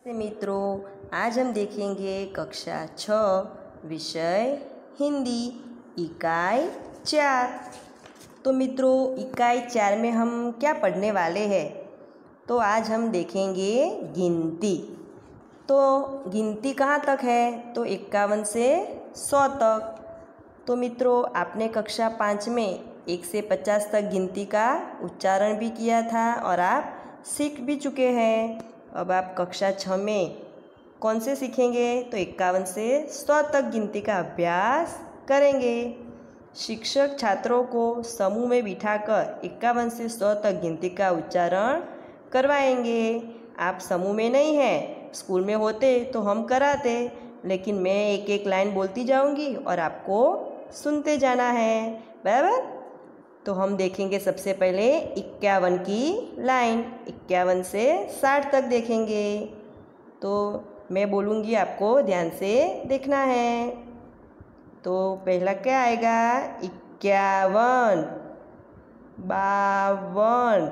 मित्रों, आज हम देखेंगे कक्षा 6 विषय हिंदी इकाई 4। तो मित्रों, इकाई 4 में हम क्या पढ़ने वाले हैं? तो आज हम देखेंगे गिनती। तो गिनती कहाँ तक है? तो 51 से 100 तक। तो मित्रों, आपने कक्षा 5 में 1 से 50 तक गिनती का उच्चारण भी किया था और आप सीख भी चुके हैं। अब आप कक्षा 6 में कौन से सीखेंगे? तो 51 से 100 तक गिनती का अभ्यास करेंगे। शिक्षक छात्रों को समूह में बिठाकर 51 से 100 तक गिनती का उच्चारण करवाएंगे। आप समूह में नहीं हैं, स्कूल में होते तो हम कराते, लेकिन मैं एक एक लाइन बोलती जाऊंगी और आपको सुनते जाना है, बराबर? तो हम देखेंगे सबसे पहले 51 की लाइन। 51 से 60 तक देखेंगे। तो मैं बोलूँगी, आपको ध्यान से देखना है। तो पहला क्या आएगा? 51, 52,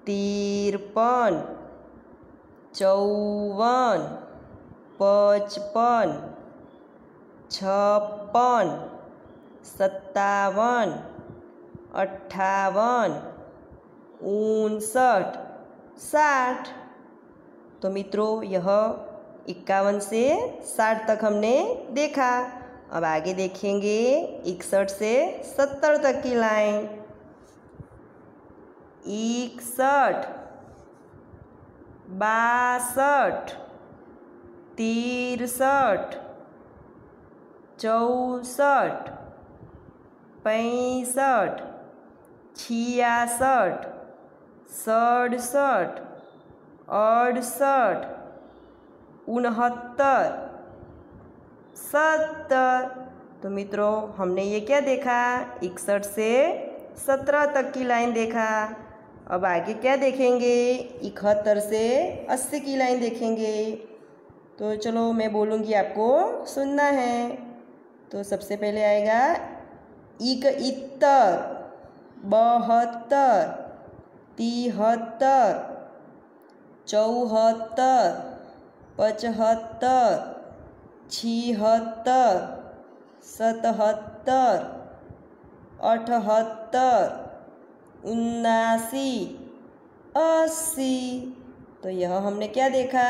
53, 54, 55, 56, 57, 58, 59, 60। तो मित्रों, यह 51 से 60 तक हमने देखा। अब आगे देखेंगे 61 से 70 तक की लाइन। 61, 62, 63, 64, 65, 66, 67, 68, 69, 70। तो मित्रों, हमने ये क्या देखा? 61 से 17 तक की लाइन देखा। अब आगे क्या देखेंगे? 71 से 80 की लाइन देखेंगे। तो चलो मैं बोलूँगी, आपको सुनना है। तो सबसे पहले आएगा 71, 72, 73, 74, 75, 76, 77, 78, 79, 80। तो यह हमने क्या देखा?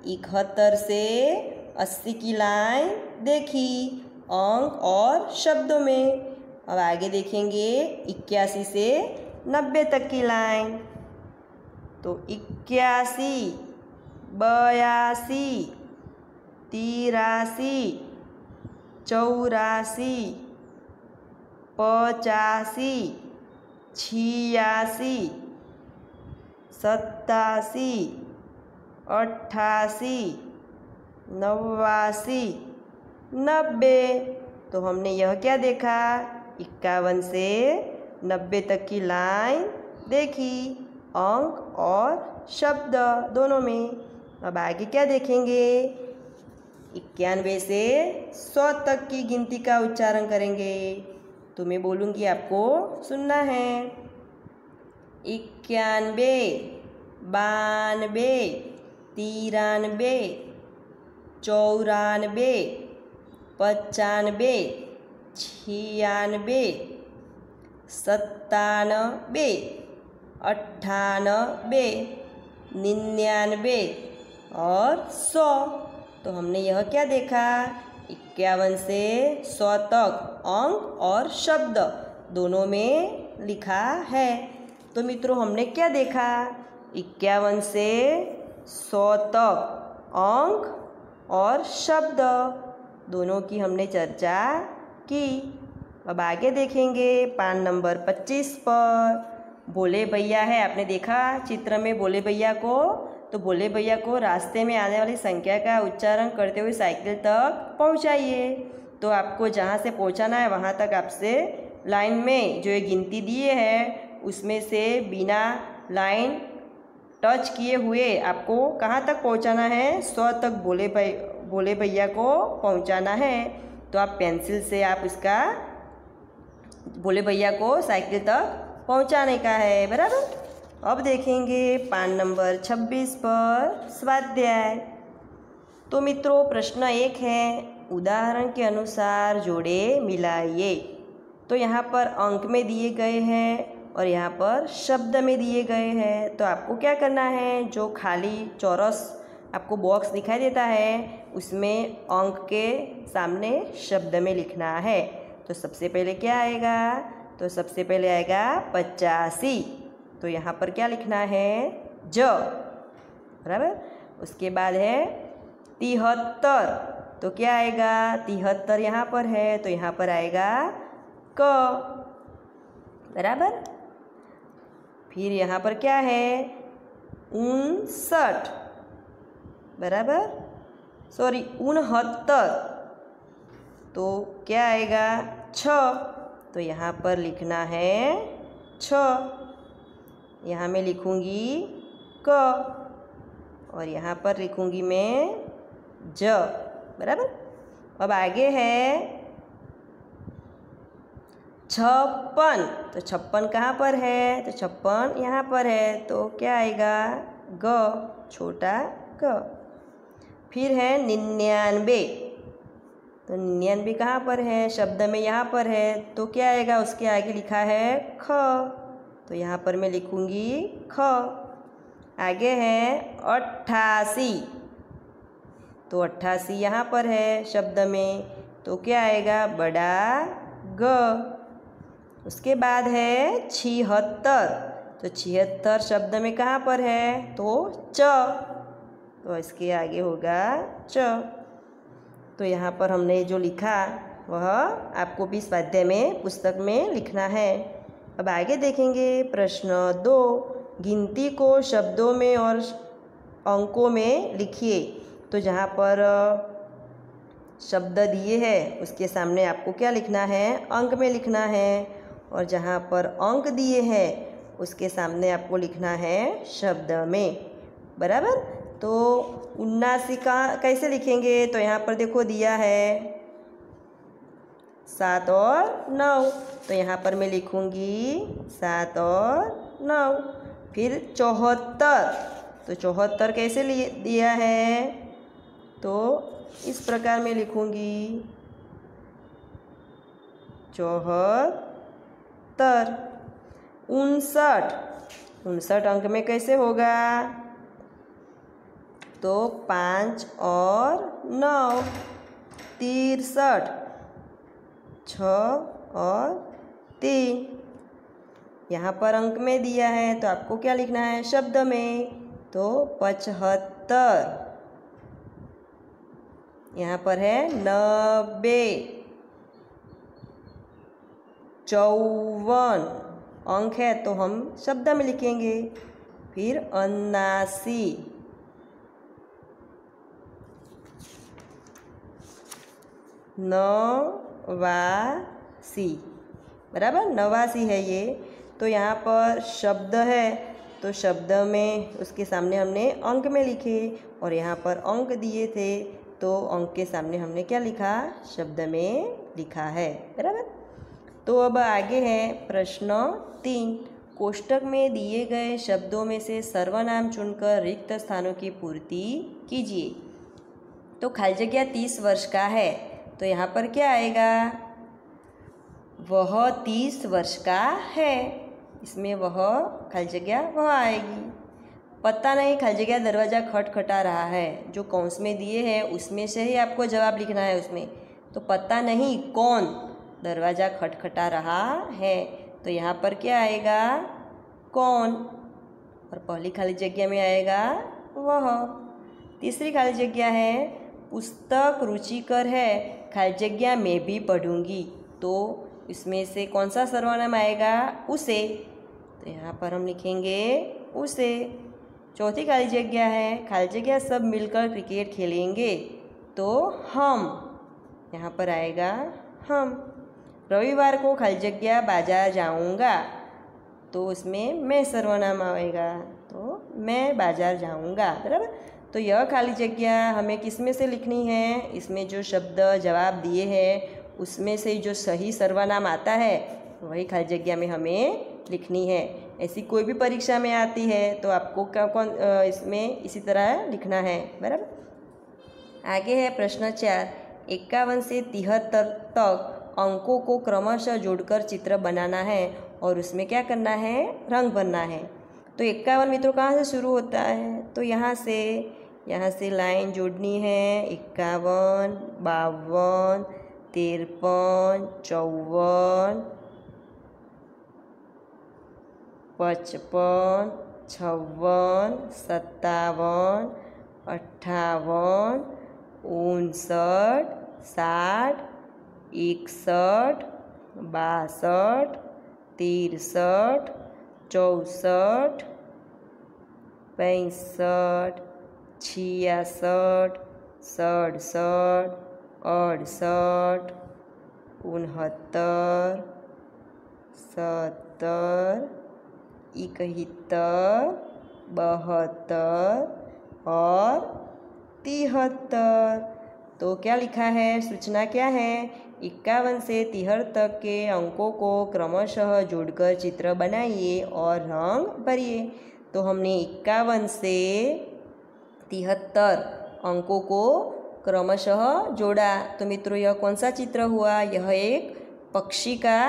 71 से 80 की लाइन देखी, अंक और शब्दों में। अब आगे देखेंगे 81 से 90 तक की लाइन। तो 81, 82, 83, 84, 85, 86, 87, 88, 89, 90। तो हमने यह क्या देखा? 51 से 90 तक की लाइन देखी, अंक और शब्द दोनों में। अब आगे क्या देखेंगे? 91 से 100 तक की गिनती का उच्चारण करेंगे। तो मैं बोलूँगी, आपको सुनना है। 91, 92, 93, 94, 95, 96, 97, 98, 99 और 100। तो हमने यह क्या देखा? 51 से 100 तक अंक और शब्द दोनों में लिखा है। तो मित्रों, हमने क्या देखा? 51 से 100 तक अंक और शब्द दोनों की हमने चर्चा की। अब आगे देखेंगे 5 नंबर 25 पर भोले भैया है। आपने देखा चित्र में भोले भैया को? तो भोले भैया को रास्ते में आने वाली संख्या का उच्चारण करते हुए साइकिल तक पहुंचाइए। तो आपको जहां से पहुंचाना है वहां तक आपसे लाइन में जो ये गिनती दिए हैं उसमें से बिना लाइन टच किए हुए आपको कहाँ तक पहुंचाना है? 100 तक भोले भैया को पहुंचाना है। तो आप पेंसिल से आप इसका भोले भैया को साइकिल तक पहुंचाने का है, बराबर? अब देखेंगे पान नंबर 26 पर स्वाध्याय। तो मित्रों प्रश्न 1 है, उदाहरण के अनुसार जोड़े मिलाइए। तो यहाँ पर अंक में दिए गए हैं और यहाँ पर शब्द में दिए गए हैं। तो आपको क्या करना है, जो खाली चौरस आपको बॉक्स दिखाई देता है उसमें अंक के सामने शब्द में लिखना है। तो सबसे पहले क्या आएगा, तो सबसे पहले आएगा 85। तो यहाँ पर क्या लिखना है, ज, बराबर। उसके बाद है 73। तो क्या आएगा, 73 यहाँ पर है तो यहाँ पर आएगा क, बराबर। फिर यहाँ पर क्या है 59, बराबर, सॉरी 69। तो क्या आएगा 6। तो यहाँ पर लिखना है 6। यहाँ मैं लिखूँगी क और यहाँ पर लिखूँगी मैं ज, बराबर। अब आगे है 56। तो 56 कहाँ पर है, तो 56 यहाँ पर है तो क्या आएगा ग, छोटा ग। फिर है 99। तो 99 कहाँ पर है, शब्द में यहाँ पर है तो क्या आएगा, उसके आगे लिखा है ख। तो यहाँ पर मैं लिखूँगी ख। आगे है 88। तो 88 यहाँ पर है शब्द में तो क्या आएगा, बड़ा ग। उसके बाद है 76। तो 76 शब्द में कहाँ पर है, तो च। तो इसके आगे होगा च। तो यहाँ पर हमने जो लिखा वह आपको भी स्वाध्याय में पुस्तक में लिखना है। अब आगे देखेंगे प्रश्न 2, गिनती को शब्दों में और अंकों में लिखिए। तो जहाँ पर शब्द दिए हैं उसके सामने आपको क्या लिखना है, अंक में लिखना है, और जहाँ पर अंक दिए हैं उसके सामने आपको लिखना है शब्द में, बराबर। तो 79 का कैसे लिखेंगे, तो यहाँ पर देखो दिया है 7 और 9। तो यहाँ पर मैं लिखूँगी 7 और 9। फिर 74। तो 74 कैसे दिया है, तो इस प्रकार मैं लिखूँगी 74। 59 अंक में कैसे होगा, तो 5 और 9। 63, 6 और 3। यहाँ पर अंक में दिया है तो आपको क्या लिखना है, शब्द में, तो 75। यहाँ पर है 90। 54 अंक है तो हम शब्द में लिखेंगे। फिर 79। 89, बराबर 89 है ये। तो यहाँ पर शब्द है तो शब्द में उसके सामने हमने अंक में लिखे, और यहाँ पर अंक दिए थे तो अंक के सामने हमने क्या लिखा, शब्द में लिखा है, बराबर। तो अब आगे है प्रश्न 3, कोष्टक में दिए गए शब्दों में से सर्वनाम चुनकर रिक्त स्थानों की पूर्ति कीजिए। तो खाली जगह 30 वर्ष का है तो यहाँ पर क्या आएगा, वह 30 वर्ष का है, इसमें वह खाली जगह वह आएगी। पता नहीं खाली जगह दरवाज़ा खटखटा रहा है, जो कौंस में दिए हैं उसमें से ही आपको जवाब लिखना है उसमें। तो पता नहीं कौन दरवाज़ा खटखटा रहा है, तो यहाँ पर क्या आएगा, कौन, और पहली खाली जगह में आएगा वह। तीसरी खाली जगह है, पुस्तक रुचिकर है, खाली जगह मैं भी पढ़ूंगी, तो इसमें से कौन सा सर्वनाम आएगा, उसे। तो यहाँ पर हम लिखेंगे उसे। चौथी खाली जगह है, खाली जगह सब मिलकर क्रिकेट खेलेंगे, तो हम, यहाँ पर आएगा हम। रविवार को खाली जगह बाजार जाऊंगा, तो उसमें मैं सर्वनाम आएगा, तो मैं बाजार जाऊंगा, बराबर। तो यह खाली जगह हमें किस में से लिखनी है, इसमें जो शब्द जवाब दिए हैं उसमें से जो सही सर्वनाम आता है वही खाली जगह में हमें लिखनी है। ऐसी कोई भी परीक्षा में आती है तो आपको इसमें इसी तरह लिखना है, बराबर। आगे है प्रश्न 4, 51 से 73 तक अंकों को क्रमशः जोड़कर चित्र बनाना है और उसमें क्या करना है, रंग भरना है। तो 51 मित्रों कहाँ से शुरू होता है, तो यहाँ से लाइन जोड़नी है। 51, 52, 53, 54, 55, 56, 57, 58, 59, 60, 61, 62, 63, 64, 65, 66, 67, 68, 69, 70, 71, 72 और 73। तो क्या लिखा है, सूचना क्या है, 51 से 73 तक के अंकों को क्रमशः जोड़कर चित्र बनाइए और रंग भरिए। तो हमने 51 से 73 अंकों को क्रमशः जोड़ा। तो मित्रों यह कौन सा चित्र हुआ, यह एक पक्षी का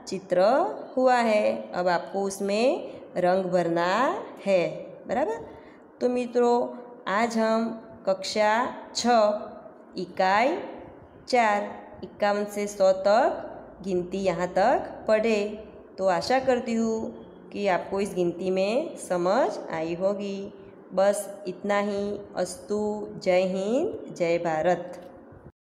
चित्र हुआ है। अब आपको उसमें रंग भरना है, बराबर। तो मित्रों आज हम कक्षा 6 इकाई 4 51 से 100 तक गिनती यहाँ तक पढ़े। तो आशा करती हूँ कि आपको इस गिनती में समझ आई होगी। बस इतना ही। अस्तु। जय हिंद, जय भारत।